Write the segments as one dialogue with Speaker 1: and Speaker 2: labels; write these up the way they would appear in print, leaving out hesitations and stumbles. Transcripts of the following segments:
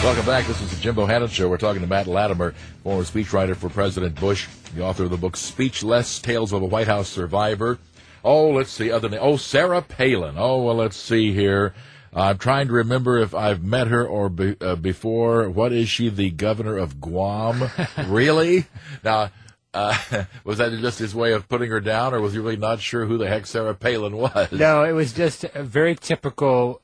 Speaker 1: Welcome back. This is the Jim Bohannon Show. We're talking to Matt Latimer, former speechwriter for President Bush, the author of the book Speechless, Tales of a White House Survivor. Oh, let's see. Sarah Palin. Oh, well, let's see here. I'm trying to remember if I've met her or before. What is she, the governor of Guam? Really? Now, was that just his way of putting her down, or was he really not sure who the heck Sarah Palin was?
Speaker 2: No, it was just a very typical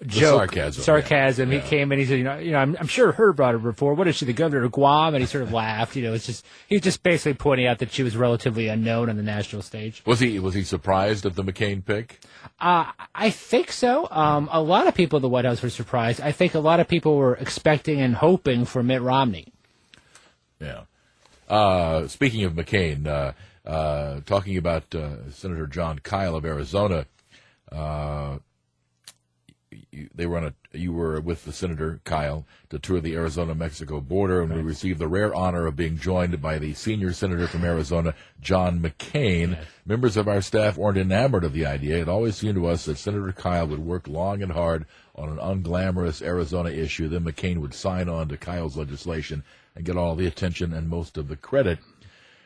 Speaker 2: joke.
Speaker 1: Sarcasm.
Speaker 2: Yeah. He came in, he said, I'm sure heard about her before. What is she, the governor of Guam? And he sort of laughed. He was just basically pointing out that she was relatively unknown on the national stage.
Speaker 1: Was he surprised at the McCain pick?
Speaker 2: I think so. A lot of people at the White House were surprised. I think a lot of people were expecting and hoping for Mitt Romney.
Speaker 1: Yeah. Speaking of McCain, talking about Senator John Kyle of Arizona, you were with the Senator Kyle to tour the Arizona-Mexico border, and we received the rare honor of being joined by the senior senator from Arizona, John McCain. Yes. Members of our staff weren't enamored of the idea. It always seemed to us that Senator Kyle would work long and hard on an unglamorous Arizona issue. Then McCain would sign on to Kyle's legislation and get all the attention and most of the credit.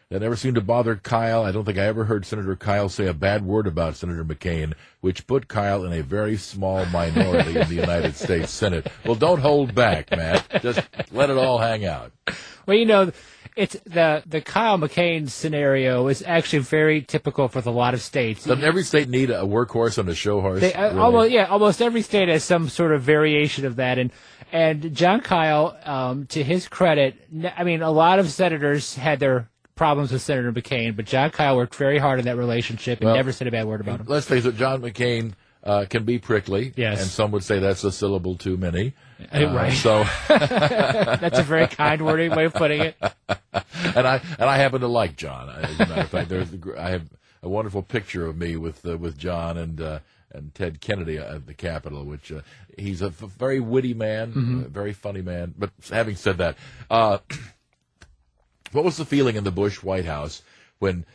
Speaker 1: That never seemed to bother Kyle. I don't think I ever heard Senator Kyle say a bad word about Senator McCain, which put Kyle in a very small minority in the United States Senate. Well, don't hold back, Matt. Just let it all hang out.
Speaker 2: Well, it's the Kyle McCain scenario is actually very typical for a lot of states.
Speaker 1: Doesn't every state need a workhorse and a show horse?
Speaker 2: Really? Almost every state has some sort of variation of that. And John Kyle, to his credit, I mean, a lot of senators had their problems with Senator McCain, but John Kyle worked very hard in that relationship and never said a bad word about him.
Speaker 1: Let's face it, John McCain can be prickly,
Speaker 2: yes,
Speaker 1: and some would say that's a syllable too many.
Speaker 2: Right.
Speaker 1: So
Speaker 2: that's a very kind way of putting it.
Speaker 1: And I happen to like John. As a matter of fact, I have a wonderful picture of me with John and Ted Kennedy at the Capitol, which he's a very witty man, a very funny man. But having said that, what was the feeling in the Bush White House when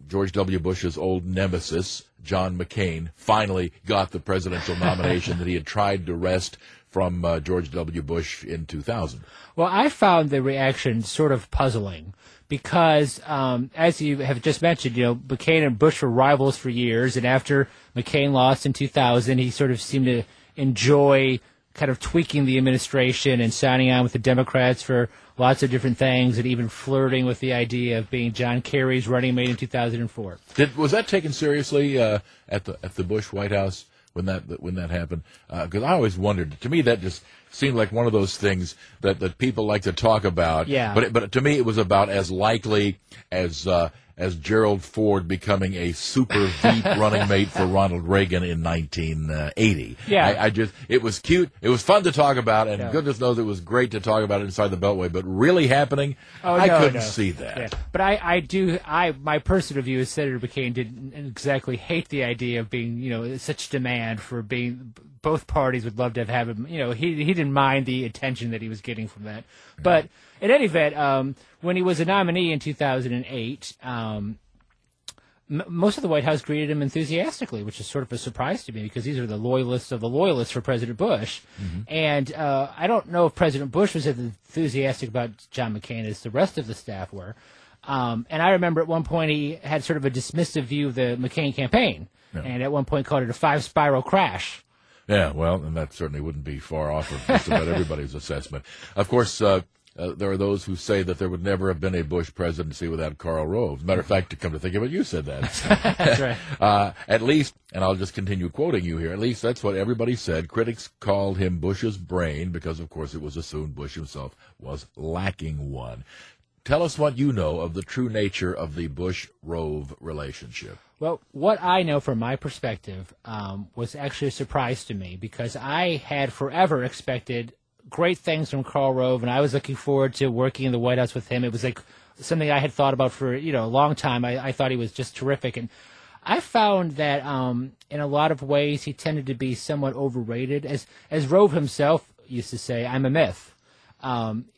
Speaker 1: George W. Bush's old nemesis, John McCain, finally got the presidential nomination that he had tried to wrest from George W. Bush in 2000?
Speaker 2: Well, I found the reaction sort of puzzling because, as you have just mentioned, McCain and Bush were rivals for years, and after McCain lost in 2000, he sort of seemed to enjoy kind of tweaking the administration and signing on with the Democrats for lots of different things, and even flirting with the idea of being John Kerry's running mate in 2004.
Speaker 1: Was that taken seriously at the Bush White House when that happened? Because I always wondered. To me, that just seemed like one of those things that people like to talk about.
Speaker 2: Yeah.
Speaker 1: But to me, it was about as likely as Gerald Ford becoming a super Veep running mate for Ronald Reagan in 1980.
Speaker 2: Yeah.
Speaker 1: It was cute. It was fun to talk about, and goodness knows it was great to talk about inside the Beltway, but really happening, I couldn't see that.
Speaker 2: Yeah. But my personal view is Senator McCain didn't exactly hate the idea of being, such demand for being, both parties would love to have him, he didn't mind the attention that he was getting from that. Yeah. But in any event, when he was a nominee in 2008, most of the White House greeted him enthusiastically, which is sort of a surprise to me because these are the loyalists of the loyalists for President Bush. Mm-hmm. And I don't know if President Bush was as enthusiastic about John McCain as the rest of the staff were. And I remember at one point he had sort of a dismissive view of the McCain campaign, and at one point called it a 5-spiral crash.
Speaker 1: Yeah, well, and that certainly wouldn't be far off of just about everybody's assessment. Of course, there are those who say that there would never have been a Bush presidency without Karl Rove. As a matter of fact, to come to think of it, you said that.
Speaker 2: That's right.
Speaker 1: At least, and I'll just continue quoting you here, at least that's what everybody said. Critics called him Bush's brain because, of course, it was assumed Bush himself was lacking one. Tell us what you know of the true nature of the Bush-Rove relationship.
Speaker 2: Well, what I know from my perspective was actually a surprise to me because I had forever expected great things from Karl Rove, and I was looking forward to working in the White House with him. It was like something I had thought about for a long time. I thought he was just terrific, and I found that in a lot of ways he tended to be somewhat overrated. As Rove himself used to say, I'm a myth.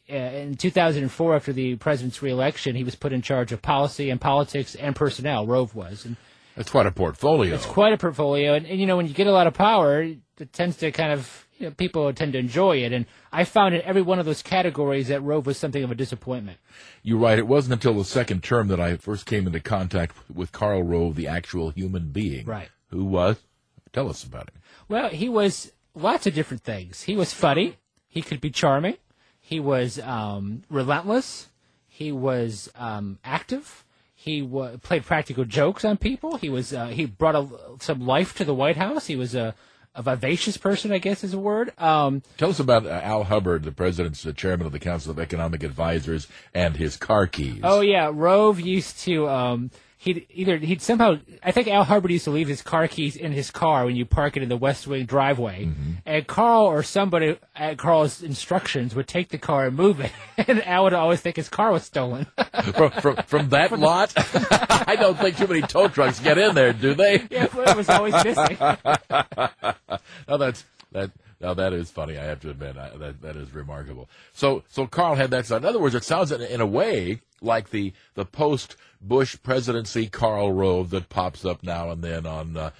Speaker 2: In 2004, after the president's reelection, he was put in charge of policy and politics and personnel. Rove was. And
Speaker 1: that's quite a portfolio.
Speaker 2: It's quite a portfolio, and when you get a lot of power, it tends to kind of people tend to enjoy it. And I found in every one of those categories that Rove was something of a disappointment.
Speaker 1: You're right. It wasn't until the second term that I first came into contact with Karl Rove, the actual human being.
Speaker 2: Right.
Speaker 1: Who was? Tell us about him.
Speaker 2: Well, he was lots of different things. He was funny. He could be charming. He was relentless. He was active. He played practical jokes on people. He brought some life to the White House. He was a vivacious person, I guess is a word. Tell
Speaker 1: us about Al Hubbard, the president's chairman of the Council of Economic Advisors, and his car keys.
Speaker 2: Oh yeah, Rove used to. He'd somehow. I think Al Hubbard used to leave his car keys in his car when you park it in the West Wing driveway, and Carl or somebody at Carl's instructions would take the car and move it, and Al would always think his car was stolen.
Speaker 1: from that lot? I don't think too many tow trucks get in there, do they?
Speaker 2: Yeah, it was always missing.
Speaker 1: Now that is funny. I have to admit that is remarkable. So Carl had that side. In other words, it sounds in a way like the post-Bush presidency Karl Rove that pops up now and then on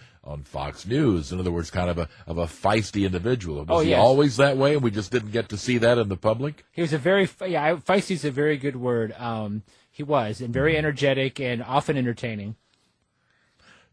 Speaker 1: Fox News. In other words, kind of a feisty individual. Was he always that way, and we just didn't get to see that in the public?
Speaker 2: He was feisty is a very good word. He was, and very energetic and often entertaining.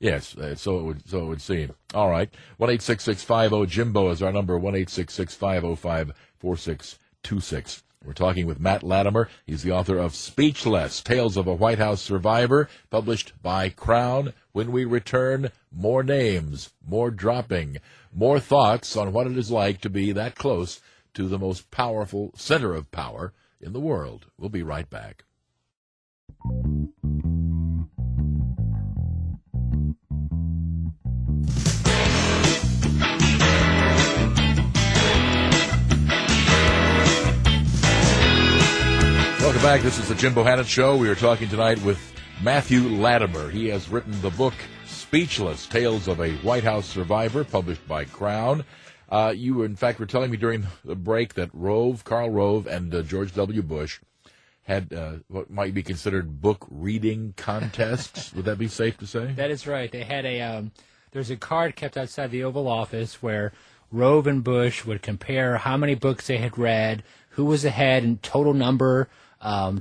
Speaker 1: Yes, so it would seem. All right. 1-866-50-JIMBO is our number, 1-866-505-4626. We're talking with Matt Latimer. He's the author of Speechless, Tales of a White House Survivor, published by Crown. When we return, more names, more dropping, more thoughts on what it is like to be that close to the most powerful center of power in the world. We'll be right back. Welcome back. This is the Jim Bohannon Show. We are talking tonight with Matthew Latimer. He has written the book Speechless, Tales of a White House Survivor, published by Crown. You, in fact, were telling me during the break that Karl Rove and George W. Bush had what might be considered book reading contests. Would that be safe to say?
Speaker 2: That is right. They had there's a card kept outside the Oval Office where Rove and Bush would compare how many books they had read, who was ahead in total number of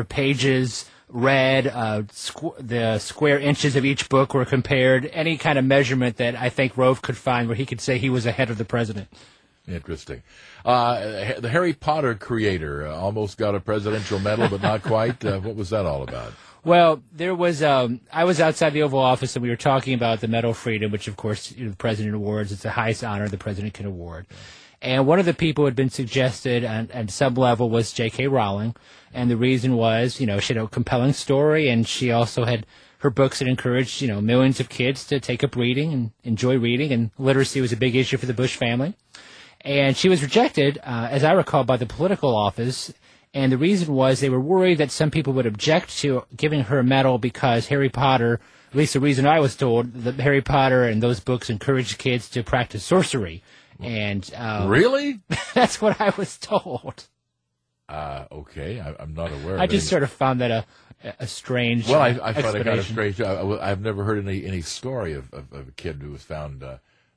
Speaker 2: pages read, the square inches of each book were compared, any kind of measurement that I think Rove could find where he could say he was ahead of the president.
Speaker 1: Interesting. The Harry Potter creator almost got a presidential medal, but not quite. What was that all about?
Speaker 2: Well, there was. I was outside the Oval Office, and we were talking about the Medal of Freedom, which, of course, the president awards. It's the highest honor the president can award. And one of the people who had been suggested at some level was J.K. Rowling, and the reason was, she had a compelling story, and she also had her books that encouraged, millions of kids to take up reading and enjoy reading, and literacy was a big issue for the Bush family. And she was rejected, as I recall, by the political office. And the reason was they were worried that some people would object to giving her a medal because Harry Potter, at least the reason I was told, that Harry Potter and those books encouraged kids to practice sorcery. And
Speaker 1: really?
Speaker 2: That's what I was told.
Speaker 1: Okay, I'm not aware.
Speaker 2: I just sort of found that a strange.
Speaker 1: Well, I find it kind of strange. I've never heard any story of a kid who was found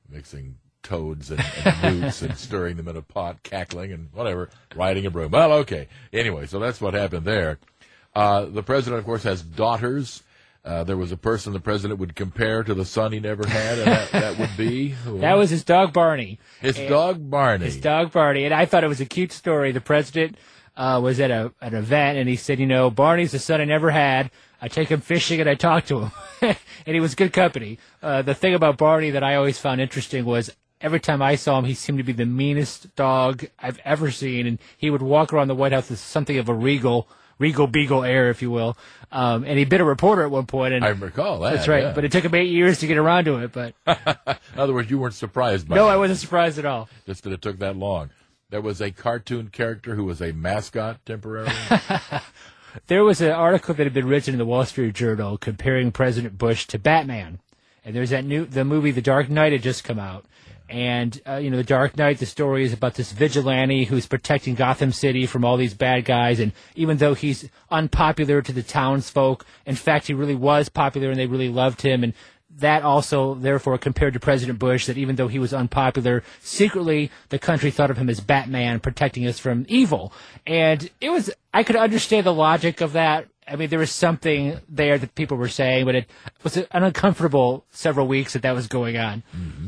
Speaker 1: mixing toads and newts and stirring them in a pot, cackling and whatever, riding a broom. Well, okay. Anyway, so that's what happened there. The president, of course, has daughters. There was a person the president would compare to the son he never had, and that would be?
Speaker 2: That was his dog, Barney.
Speaker 1: His dog, Barney.
Speaker 2: And I thought it was a cute story. The president was at an event, and he said, Barney's the son I never had. I take him fishing, and I talk to him. And he was good company. The thing about Barney that I always found interesting was every time I saw him, he seemed to be the meanest dog I've ever seen, and he would walk around the White House with something of a regal beagle air, if you will. And he bit a reporter at one point. And
Speaker 1: I recall that.
Speaker 2: That's right.
Speaker 1: Yeah.
Speaker 2: But it took him 8 years to get around to it. But
Speaker 1: in other words, you weren't surprised by it.
Speaker 2: No, I wasn't surprised at all.
Speaker 1: Just that it took that long. There was a cartoon character who was a mascot temporarily.
Speaker 2: There was an article that had been written in the Wall Street Journal comparing President Bush to Batman. And there's the movie The Dark Knight had just come out. And, The Dark Knight, the story is about this vigilante who's protecting Gotham City from all these bad guys. And even though he's unpopular to the townsfolk, in fact, he really was popular and they really loved him. And that also, therefore, compared to President Bush, that even though he was unpopular, secretly the country thought of him as Batman protecting us from evil. And I could understand the logic of that. I mean, there was something there that people were saying, but it was an uncomfortable several weeks that was going on.
Speaker 1: Mm-hmm.